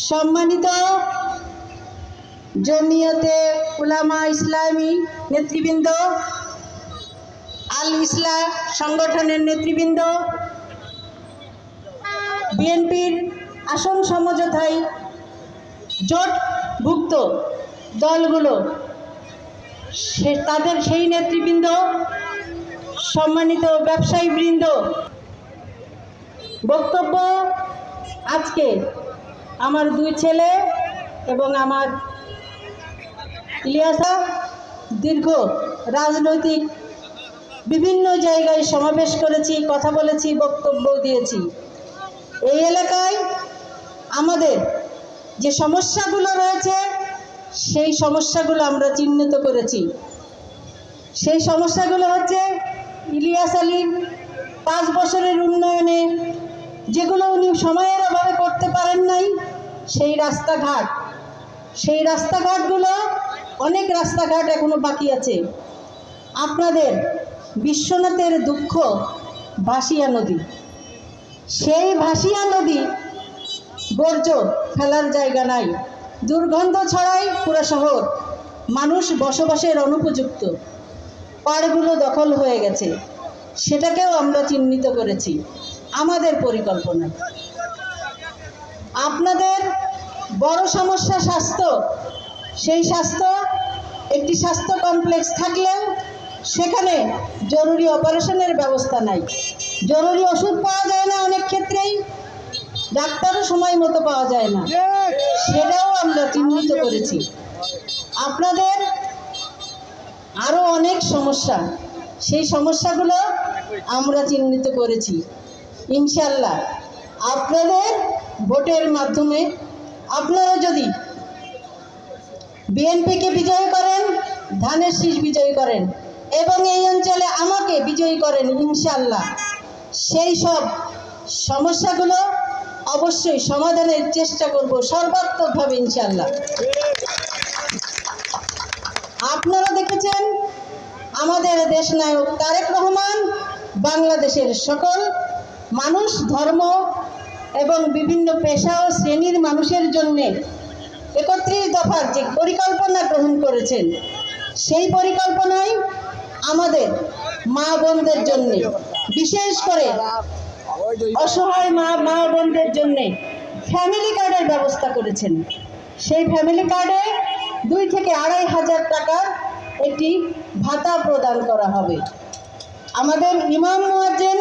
সম্মানিত জমিয়তে উলামা ইসলামী নেতৃবৃন্দ, আল ইসলাম সংগঠনের নেতৃবৃন্দ, বিএনপির আসন সমঝোতায় জোটভুক্ত দলগুলো তাদের সেই নেতৃবৃন্দ, সম্মানিত ব্যবসায়ীবৃন্দ, বক্তব্য আজকে আমার দুই ছেলে এবং আমার ইলিয়াসা দীর্ঘ রাজনৈতিক বিভিন্ন জায়গায় সমাবেশ করেছি, কথা বলেছি, বক্তব্য দিয়েছি। এই এলাকায় আমাদের যে সমস্যাগুলো রয়েছে সেই সমস্যাগুলো আমরা চিহ্নিত করেছি। সেই সমস্যাগুলো হচ্ছে ইলিয়াস আলীর 5 বছরের উন্নয়নে যেগুলো উনি সময়ের অভাবে করতে পারেন নাই, সেই রাস্তাঘাটগুলো অনেক রাস্তাঘাট এখনো বাকি আছে। আপনাদের বিশ্বনাথের দুঃখ ভাসিয়া নদী, সেই ভাসিয়া নদী বর্জ্য ফেলার জায়গা নাই, দুর্গন্ধ ছড়ায় পুরো শহর, মানুষ বসবাসের অনুপযুক্ত, পাড়গুলো দখল হয়ে গেছে, সেটাকেও আমরা চিহ্নিত করেছি আমাদের পরিকল্পনায়। আপনাদের বড় সমস্যা স্বাস্থ্য, সেই একটি স্বাস্থ্য কমপ্লেক্স থাকলেও সেখানে জরুরি অপারেশনের ব্যবস্থা নাই, জরুরি ওষুধ পাওয়া যায় না, অনেক ক্ষেত্রেই ডাক্তারও সময় মতো পাওয়া যায় না, সেটাও আমরা চিহ্নিত করেছি। আপনাদের আরও অনেক সমস্যা, সেই সমস্যাগুলো আমরা চিহ্নিত করেছি। ইনশাল্লাহ আপনাদের ভোটের মাধ্যমে আপনারা যদি বিএনপিকে বিজয়ী করেন, ধানের শীষ বিজয়ী করেন এবং এই অঞ্চলে আমাকে বিজয়ী করেন, ইনশাল্লাহ সেই সব সমস্যাগুলো অবশ্যই সমাধানের চেষ্টা করব সর্বাত্মকভাবে, ইনশাল্লাহ। আপনারা দেখেছেন আমাদের দেশনায়ক তারেক রহমান বাংলাদেশের সকল মানুষ, ধর্ম এবং বিভিন্ন পেশা ও শ্রেণীর মানুষের জন্য 31 দফার যে পরিকল্পনা গ্রহণ করেছেন, সেই পরিকল্পনায় আমাদের মা বোনদের জন্য, বিশেষ করে অসহায় মা বোনদের জন্য ফ্যামিলি কার্ডের ব্যবস্থা করেছেন। সেই ফ্যামিলি কার্ডে 2 থেকে 2.5 হাজার টাকার একটি ভাতা প্রদান করা হবে। আমাদের ইমাম মুয়াজ্জিন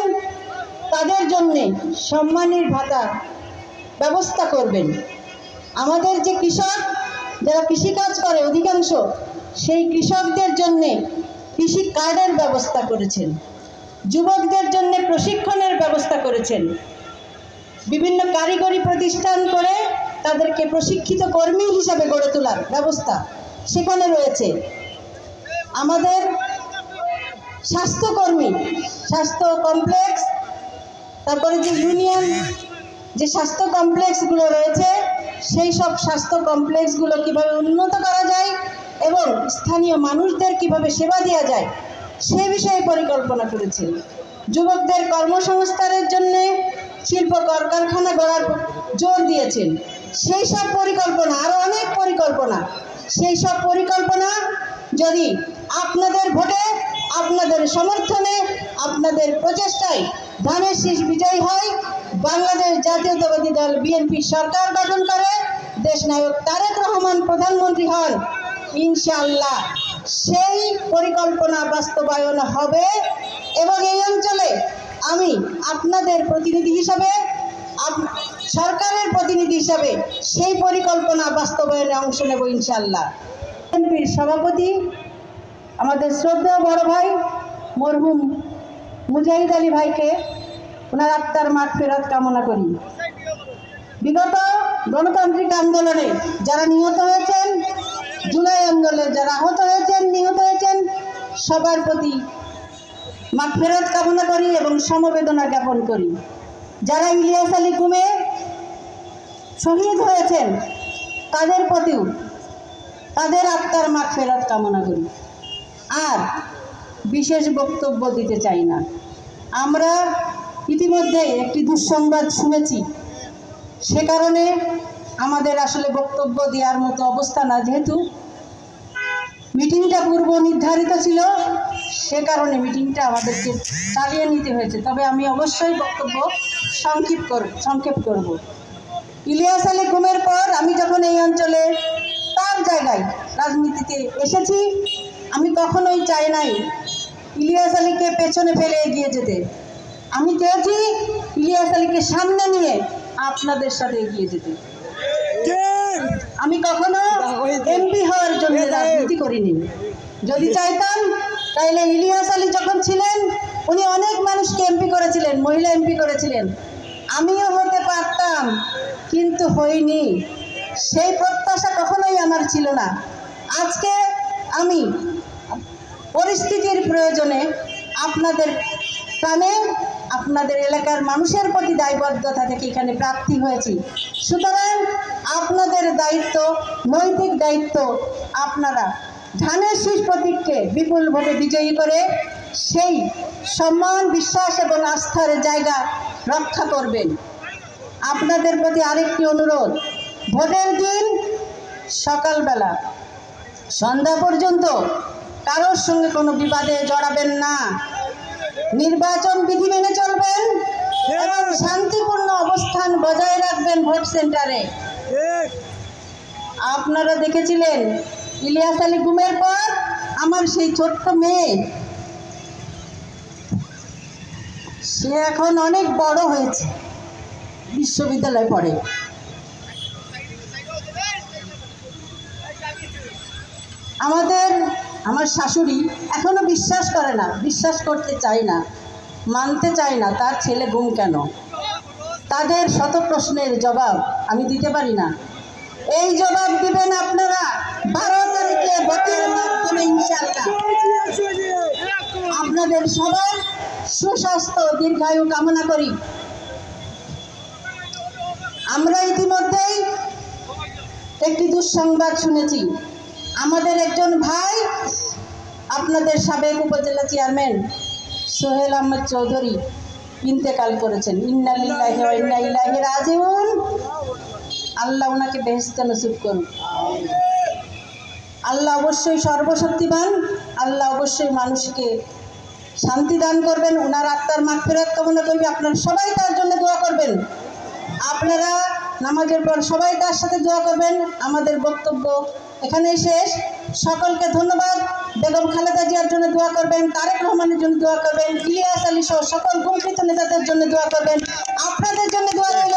তাদের জন্য সম্মানের ভাতা ব্যবস্থা করবেন। আমাদের যে কৃষক, যারা কৃষিকাজ করে অধিকাংশ, সেই কৃষকদের জন্যে কৃষি কার্ডের ব্যবস্থা করেছেন। যুবকদের জন্য প্রশিক্ষণের ব্যবস্থা করেছেন। বিভিন্ন কারিগরি প্রতিষ্ঠান করে তাদেরকে প্রশিক্ষিত কর্মী হিসাবে গড়ে তোলার ব্যবস্থা সেখানে রয়েছে। আমাদের স্বাস্থ্যকর্মী, স্বাস্থ্য কমপ্লেক্স, তারপরে যে ইউনিয়ন যে স্বাস্থ্য কমপ্লেক্সগুলো রয়েছে, সেই সব স্বাস্থ্য কমপ্লেক্সগুলো কীভাবে উন্নত করা যায় এবং স্থানীয় মানুষদের কিভাবে সেবা দেওয়া যায় সে বিষয়ে পরিকল্পনা করেছেন। যুবকদের কর্মসংস্থানের জন্য শিল্প কলকারখানা গড়ার জোর দিয়েছেন। সেই সব পরিকল্পনা, আরও অনেক পরিকল্পনা, সেই সব পরিকল্পনা যদি আপনাদের ভোটে, আপনাদের সমর্থনে, আপনাদের প্রচেষ্টায় ধানের শীষ বিজয়ী হয়, বাংলাদেশ জাতীয়তাবাদী দল বিএনপি সরকার গঠন করে, দেশনায়ক তারেক রহমান প্রধানমন্ত্রী হন, ইনশাআল্লাহ সেই পরিকল্পনা বাস্তবায়ন হবে এবং এই অঞ্চলে আমি আপনাদের প্রতিনিধি হিসাবে, সরকারের প্রতিনিধি হিসাবে সেই পরিকল্পনা বাস্তবায়নে অংশ নেব, ইনশাআল্লাহ। বিএনপির সভাপতি আমাদের শ্রদ্ধেয় বড় ভাই মরহুম মুজাহিদ আলী ভাইকে, ওনার আত্মার মাগফিরাত কামনা করি। বিগত গণতান্ত্রিক আন্দোলনে যারা নিহত হয়েছেন, জুলাই আন্দোলনে যারা আহত হয়েছেন, নিহত হয়েছেন, সবার প্রতি মাগফিরাত কামনা করি এবং সমবেদনা জ্ঞাপন করি। যারা ইলিয়াস আলী গুমে শহীদ হয়েছেন, তাদের প্রতিও তাদের আত্মার মাগফিরাত কামনা করি। আর বিশেষ বক্তব্য দিতে চাই না। আমরা ইতিমধ্যে একটি দুঃসংবাদ শুনেছি, সে কারণে আমাদের আসলে বক্তব্য দেওয়ার মতো অবস্থা না, যেহেতু মিটিংটা পূর্ব নির্ধারিত ছিল, সে কারণে মিটিংটা আমাদেরকে চালিয়ে নিতে হয়েছে। তবে আমি অবশ্যই বক্তব্য সংক্ষেপ করব। ইলিয়াস আলী গুমের পর আমি যখন এই অঞ্চলে তার জায়গায় রাজনীতিতে এসেছি, আমি কখনোই চাই নাই ইলিয়াস আলীকে পেছনে ফেলে এগিয়ে যেতে। আমি চেয়েছি ইলিয়াস আলীকে সামনে নিয়ে আপনাদের সাথে এগিয়ে যেতে। আমি কখনো এমপি হওয়ার জন্য রাজনীতি করিনি। যদি চাইতাম তাহলে ইলিয়াস আলী যখন ছিলেন উনি অনেক মানুষকে এমপি করেছিলেন, মহিলা এমপি করেছিলেন, আমিও হতে পারতাম, কিন্তু হইনি। সেই প্রত্যাশা কখনোই আমার ছিল না। আজকে আমি পরিস্থিতির প্রয়োজনে আপনাদের কানে, আপনাদের এলাকার মানুষের প্রতি দায়বদ্ধতা থেকে এখানে প্রার্থী হয়েছি। সুতরাং আপনাদের দায়িত্ব, নৈতিক দায়িত্ব, আপনারা ধানের শীষ প্রতীককে বিপুল ভোটে বিজয়ী করে সেই সম্মান, বিশ্বাস এবং আস্থার জায়গা রক্ষা করবেন। আপনাদের প্রতি আরেকটি অনুরোধ, ভোটের দিন সকালবেলা সন্ধ্যা পর্যন্ত কারোর সঙ্গে কোনো বিবাদে জড়াবেন না। নির্বাচন বিধি মেনে চলবেন এবং শান্তিপূর্ণ অবস্থান বজায় রাখবেন ভোট সেন্টারে। আপনারা দেখেছিলেন ইলিয়াস আলী গুমের পর আমার সেই ছোট্ট মেয়ে, সে এখন অনেক বড় হয়েছে, বিশ্ববিদ্যালয়ে পড়ে। আমার শাশুড়ি এখনো বিশ্বাস করে না, বিশ্বাস করতে চায় না, মানতে চায় না তার ছেলে গুম কেন। তাদের শত প্রশ্নের জবাব আমি দিতে পারি না। এই জবাব দিবেন আপনারা 12 তারিখে ভোটের মাধ্যমে ইনশাআল্লাহ। আপনাদের সবার সুস্বাস্থ্য, দীর্ঘায়ু কামনা করি। আমরা ইতিমধ্যেই একটি দুঃসংবাদ শুনেছি। আমাদের একজন ভাই, আপনাদের সাবেক উপজেলা চেয়ারম্যান সোহেল আহমেদ চৌধুরী ইন্তেকাল করেছেন। ইন্না লিল্লাহি ওয়া ইন্না ইলাইহি রাজিউন। আল্লাহ ওনাকে বেহেশত নসিব করুন। আল্লাহ অবশ্যই সর্বশক্তিমান, আল্লাহ অবশ্যই মানুষকে শান্তি দান করবেন, ওনার আত্মার মাগফিরাত কামনা করবে। আপনারা সবাই তার জন্য দোয়া করবেন। আপনারা নামাজের পর সবাই তার সাথে দোয়া করবেন। আমাদের বক্তব্য এখানেই শেষ। সকলকে ধন্যবাদ। বেগম খালেদা জিয়ার জন্য দোয়া করবেন, তারেক রহমানের জন্য দোয়া করবেন, ইলিয়াস আলী সহ সকল গুমকৃত নেতাদের জন্য দোয়া করবেন। আপনাদের জন্য দোয়া রইল।